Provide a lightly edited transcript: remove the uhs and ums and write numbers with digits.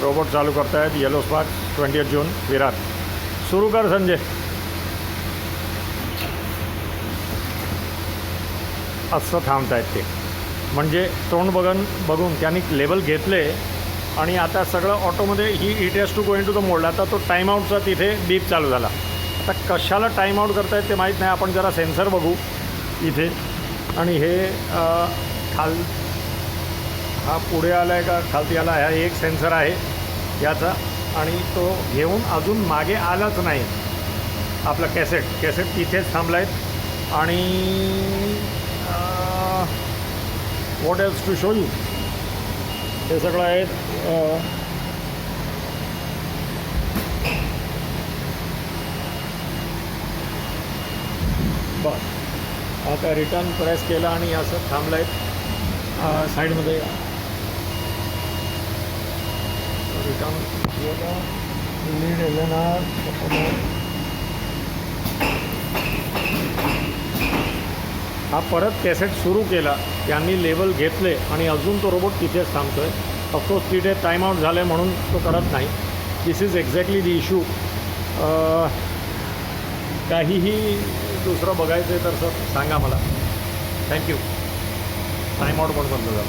Robot चालू करतायत. Yellow spark 20 जून विरार. सुरू कर संजय. असं थांबतायत ते, म्हणजे तोंड बघून त्यांनी लेबल घेतले आणि आता सगळं ऑटोमध्ये it has to go into the mode. आता तो टाईमआउटचा तिथे बीप चालू झाला. आता कशाला टाईमआउट करतायत ते माहीत नाही. आपण जरा सेन्सर बघू इथे. आणि हे हा पुढे आला आहे का खालती आला. हा एक सेन्सर आहे याचा, आणि तो घेऊन अजून मागे आलाच नाही. आपला कॅसेट तिथेच थांबला आहे. आणि what else to show you, हे सगळं आहे. बरं, आता रिटर्न प्रेस केला आणि असं थांबलं आहे. साईडमध्ये रिटर्न लीड एलेना. हा परत कॅसेट सुरू केला, त्यांनी लेबल घेतले आणि अजून तो रोबोट तिथेच थांबतो आहे. ऑफकोर्स तिथे टाईमआउट झालं आहे म्हणून तो करत नाही. दिस इज एक्झॅक्टली दी इश्यू. काहीही दुसरं बघायचं आहे तर सर सांगा मला. थँक्यू. टाईमआउट पण बंद झाला.